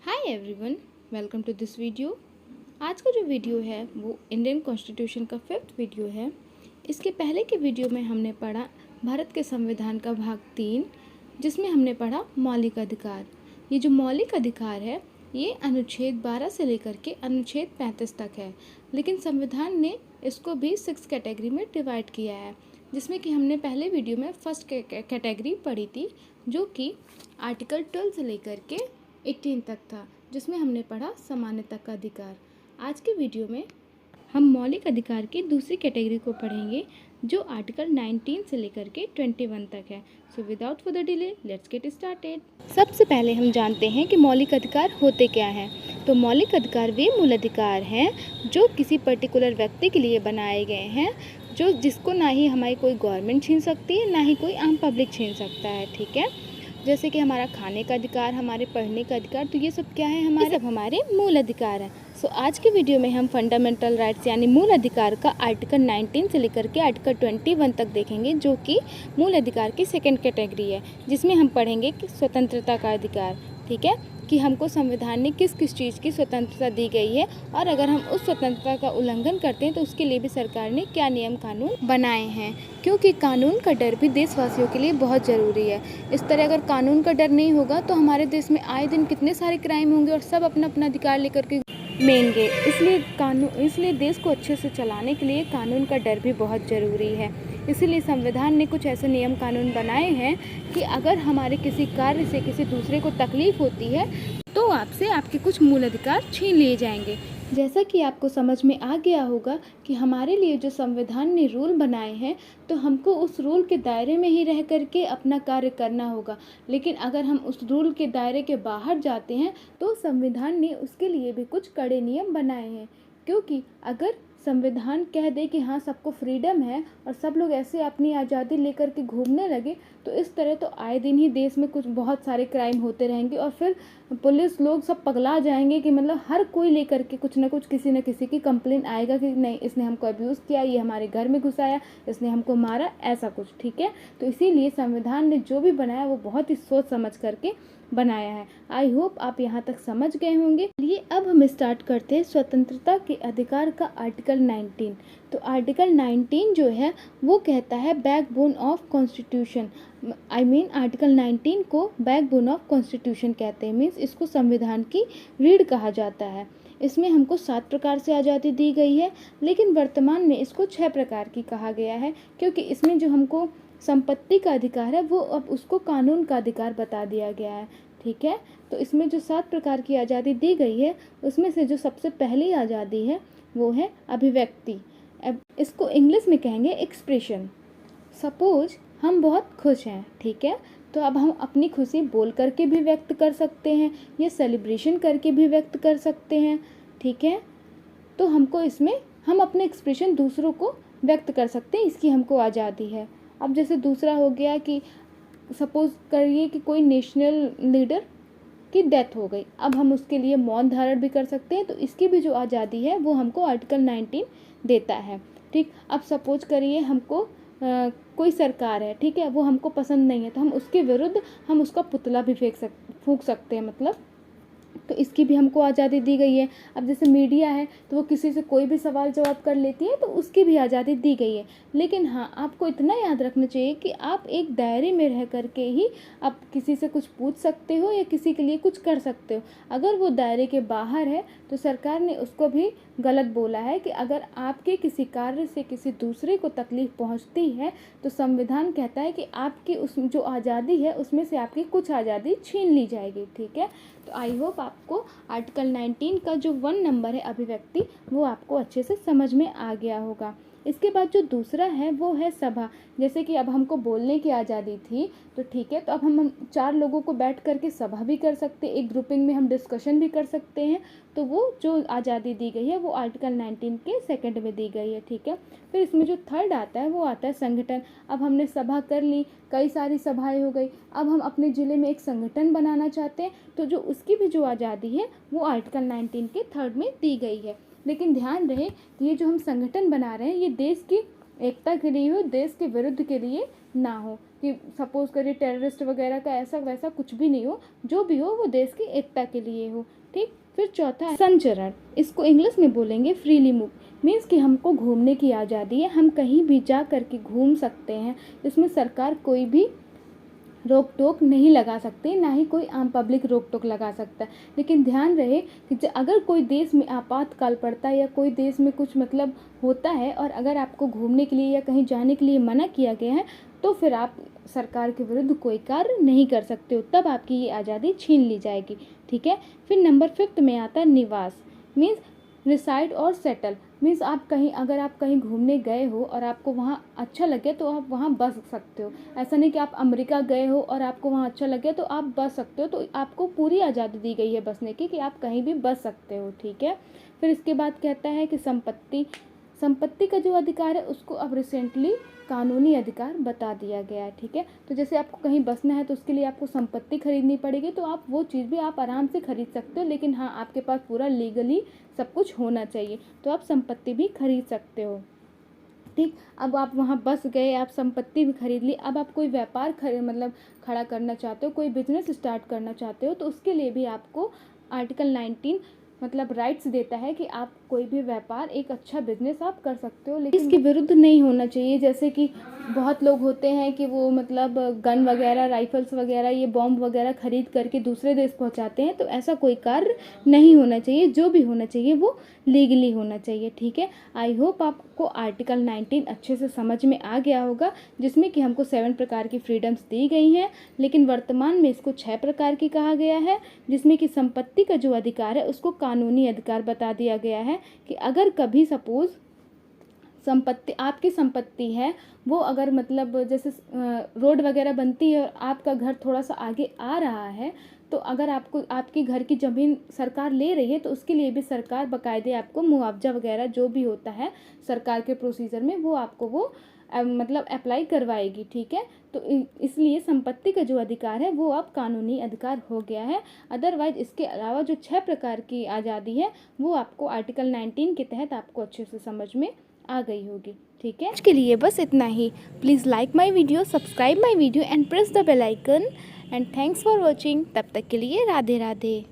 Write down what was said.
Hi everyone, welcome to this video. आज का जो वीडियो है वो इंडियन कॉन्स्टिट्यूशन का 5th वीडियो है। इसके पहले के वीडियो में हमने पढ़ा भारत के संविधान का भाग 3, जिसमें हमने पढ़ा मौलिक अधिकार। ये जो मौलिक अधिकार है ये अनुच्छेद 12 से लेकर के अनुच्छेद 35 तक है, लेकिन संविधान ने इसको भी 6 कैटेगरी में डिवाइड किया है, जिसमें कि हमने पहले वीडियो में फर्स्ट कैटेगरी पढ़ी थी, जो कि आर्टिकल 12 से लेकर के 18 तक था, जिसमें हमने पढ़ा समानता का अधिकार। आज के वीडियो में हम मौलिक अधिकार की दूसरी कैटेगरी को पढ़ेंगे, जो आर्टिकल 19 से लेकर के 21 तक है। So without further delay let's get started. सबसे पहले हम जानते हैं कि मौलिक अधिकार होते क्या हैं। तो मौलिक अधिकार वे मूल अधिकार हैं जो किसी पर्टिकुलर व्यक्ति के लिए बनाए गए हैं, जिसको ना ही हमारी कोई गवर्नमेंट छीन सकती है, ना ही कोई आम पब्लिक छीन सकता है। ठीक है, जैसे कि हमारा खाने का अधिकार, हमारे पढ़ने का अधिकार, तो ये सब क्या है, हमारे मूल अधिकार हैं। सो आज के वीडियो में हम फंडामेंटल राइट्स यानी मूल अधिकार का आर्टिकल 19 से लेकर के आर्टिकल 21 तक देखेंगे, जो कि मूल अधिकार की सेकंड कैटेगरी है, जिसमें हम पढ़ेंगे कि स्वतंत्रता का अधिकार। ठीक है, कि हमको संविधान ने किस किस चीज़ की स्वतंत्रता दी गई है, और अगर हम उस स्वतंत्रता का उल्लंघन करते हैं तो उसके लिए भी सरकार ने क्या नियम कानून बनाए हैं, क्योंकि कानून का डर भी देशवासियों के लिए बहुत ज़रूरी है। इस तरह अगर कानून का डर नहीं होगा तो हमारे देश में आए दिन कितने सारे क्राइम होंगे और सब अपना अपना अधिकार लेकर के घूमेंगे। इसलिए देश को अच्छे से चलाने के लिए कानून का डर भी बहुत ज़रूरी है। इसीलिए संविधान ने कुछ ऐसे नियम कानून बनाए हैं कि अगर हमारे किसी कार्य से किसी दूसरे को तकलीफ होती है तो आपसे आपके कुछ मूल अधिकार छीन लिए जाएंगे। जैसा कि आपको समझ में आ गया होगा कि हमारे लिए जो संविधान ने रूल बनाए हैं, तो हमको उस रूल के दायरे में ही रह करके अपना कार्य करना होगा। लेकिन अगर हम उस रूल के दायरे के बाहर जाते हैं तो संविधान ने उसके लिए भी कुछ कड़े नियम बनाए हैं, क्योंकि अगर संविधान कह दे कि हाँ सबको फ्रीडम है और सब लोग ऐसे अपनी आज़ादी लेकर के घूमने लगे, तो इस तरह तो आए दिन ही देश में कुछ बहुत सारे क्राइम होते रहेंगे और फिर पुलिस लोग सब पगला जाएंगे कि मतलब हर कोई लेकर के कुछ ना कुछ किसी न किसी की कंप्लेन आएगा कि नहीं, इसने हमको अब्यूज़ किया, ये हमारे घर में घुसाया, इसने हमको मारा, ऐसा कुछ। ठीक है, तो इसीलिए संविधान ने जो भी बनाया वो बहुत ही सोच समझ करके बनाया है। आई होप आप यहाँ तक समझ गए होंगे। चलिए अब हम स्टार्ट करते हैं स्वतंत्रता के अधिकार का आर्टिकल 19। तो आर्टिकल 19 जो है वो कहता है बैकबोन ऑफ कॉन्स्टिट्यूशन। आर्टिकल 19 को बैकबोन ऑफ कॉन्स्टिट्यूशन कहते हैं, मीन्स इसको संविधान की रीढ़ कहा जाता है। इसमें हमको 7 प्रकार से आज़ादी दी गई है, लेकिन वर्तमान में इसको 6 प्रकार की कहा गया है, क्योंकि इसमें जो हमको संपत्ति का अधिकार है वो अब उसको कानून का अधिकार बता दिया गया है। ठीक है, तो इसमें जो 7 प्रकार की आज़ादी दी गई है उसमें से जो सबसे पहली आज़ादी है वो है अभिव्यक्ति। अब इसको इंग्लिश में कहेंगे एक्सप्रेशन। सपोज हम बहुत खुश हैं, ठीक है, तो अब हम अपनी खुशी बोल करके भी व्यक्त कर सकते हैं या सेलिब्रेशन करके भी व्यक्त कर सकते हैं। ठीक है, तो हमको इसमें हम अपने एक्सप्रेशन दूसरों को व्यक्त कर सकते हैं, इसकी हमको आज़ादी है। अब जैसे दूसरा हो गया कि सपोज़ करिए कि कोई नेशनल लीडर की डेथ हो गई, अब हम उसके लिए मौन धारण भी कर सकते हैं, तो इसकी भी जो आज़ादी है वो हमको आर्टिकल 19 देता है। ठीक, अब सपोज करिए हमको कोई सरकार है, ठीक है, वो हमको पसंद नहीं है, तो हम उसके विरुद्ध हम उसका पुतला भी फूंक सकते हैं, मतलब तो इसकी भी हमको आज़ादी दी गई है। अब जैसे मीडिया है तो वो किसी से कोई भी सवाल जवाब कर लेती है, तो उसकी भी आज़ादी दी गई है। लेकिन हाँ, आपको इतना याद रखना चाहिए कि आप एक दायरे में रह करके ही आप किसी से कुछ पूछ सकते हो या किसी के लिए कुछ कर सकते हो। अगर वो दायरे के बाहर है तो सरकार ने उसको भी गलत बोला है कि अगर आपके किसी कार्य से किसी दूसरे को तकलीफ़ पहुंचती है तो संविधान कहता है कि आपकी उस जो आज़ादी है उसमें से आपकी कुछ आज़ादी छीन ली जाएगी। ठीक है, तो आई होप आपको आर्टिकल 19 का जो 1 नंबर है अभिव्यक्ति, वो आपको अच्छे से समझ में आ गया होगा। इसके बाद जो दूसरा है वो है सभा। जैसे कि अब हमको बोलने की आज़ादी थी, तो ठीक है, तो अब हम 4 लोगों को बैठ करके सभा भी कर सकते हैं, एक ग्रुपिंग में हम डिस्कशन भी कर सकते हैं। तो वो जो आज़ादी दी गई है वो आर्टिकल 19 के सेकंड में दी गई है। ठीक है, फिर इसमें जो थर्ड आता है वो आता है संगठन। अब हमने सभा कर ली, कई सारी सभाएं हो गई, अब हम अपने ज़िले में एक संगठन बनाना चाहते हैं, तो जो उसकी भी जो आज़ादी है वो आर्टिकल 19 के थर्ड में दी गई है। लेकिन ध्यान रहे कि ये जो हम संगठन बना रहे हैं ये देश की एकता के लिए हो, देश के विरुद्ध के लिए ना हो। कि सपोज़ करिए टेररिस्ट वगैरह का ऐसा वैसा कुछ भी नहीं हो, जो भी हो वो देश की एकता के लिए हो। ठीक। फिर चौथा है संचरण, इसको इंग्लिश में बोलेंगे फ्रीली मूव। मीन्स कि हमको घूमने की आज़ादी है, हम कहीं भी जा कर के घूम सकते हैं, इसमें सरकार कोई भी रोक टोक नहीं लगा सकते, ना ही कोई आम पब्लिक रोक टोक लगा सकता है। लेकिन ध्यान रहे कि अगर कोई देश में आपातकाल पड़ता है या कोई देश में कुछ मतलब होता है और अगर आपको घूमने के लिए या कहीं जाने के लिए मना किया गया है, तो फिर आप सरकार के विरुद्ध कोई कार्य नहीं कर सकते हो, तब आपकी ये आज़ादी छीन ली जाएगी। ठीक है। फिर नंबर 5 में आता है निवास। मीन्स रिसाइड और सेटल। मीन्स अगर आप कहीं घूमने गए हो और आपको वहाँ अच्छा लगे तो आप वहाँ बस सकते हो। ऐसा नहीं कि आप अमेरिका गए हो और आपको वहाँ अच्छा लगे तो आप बस सकते हो, तो आपको पूरी आज़ादी दी गई है बसने की, कि आप कहीं भी बस सकते हो। ठीक है। फिर इसके बाद कहता है कि संपत्ति का जो अधिकार है उसको अब रिसेंटली कानूनी अधिकार बता दिया गया है। ठीक है। तो जैसे आपको कहीं बसना है तो उसके लिए आपको संपत्ति खरीदनी पड़ेगी, तो आप वो चीज़ भी आप आराम से खरीद सकते हो, लेकिन हाँ आपके पास पूरा लीगली सब कुछ होना चाहिए, तो आप संपत्ति भी खरीद सकते हो। ठीक। अब आप वहाँ बस गए, आप संपत्ति भी खरीद ली, अब आप कोई व्यापार खड़ा करना चाहते हो, कोई बिजनेस स्टार्ट करना चाहते हो, तो उसके लिए भी आपको आर्टिकल 19 राइट्स देता है कि आप कोई भी व्यापार, एक अच्छा बिजनेस आप कर सकते हो, लेकिन इसके विरुद्ध नहीं होना चाहिए। जैसे कि बहुत लोग होते हैं कि वो गन वगैरह, राइफल्स वगैरह, ये बॉम्ब वगैरह खरीद करके दूसरे देश पहुंचाते हैं, तो ऐसा कोई कार्य नहीं होना चाहिए। जो भी होना चाहिए वो लीगली होना चाहिए। ठीक है। आई होप आपको आर्टिकल 19 अच्छे से समझ में आ गया होगा, जिसमें कि हमको 7 प्रकार की फ्रीडम्स दी गई हैं, लेकिन वर्तमान में इसको 6 प्रकार की कहा गया है, जिसमें कि संपत्ति का जो अधिकार है उसको कानूनी अधिकार बता दिया गया है कि अगर कभी सपोज़ आपकी संपत्ति है, वो अगर जैसे रोड वगैरह बनती है और आपका घर थोड़ा सा आगे आ रहा है, तो अगर आपकी घर की ज़मीन सरकार ले रही है, तो उसके लिए भी सरकार बाकायदे आपको मुआवजा वगैरह जो भी होता है सरकार के प्रोसीजर में, वो आपको अप्लाई करवाएगी। ठीक है। तो इसलिए संपत्ति का जो अधिकार है वो अब कानूनी अधिकार हो गया है। अदरवाइज इसके अलावा जो 6 प्रकार की आज़ादी है वो आपको आर्टिकल 19 के तहत आपको अच्छे से समझ में आ गई होगी। ठीक है। आज के लिए बस इतना ही। Please like my video, subscribe my video and press the bell icon, and thanks for watching. तब तक के लिए राधे राधे।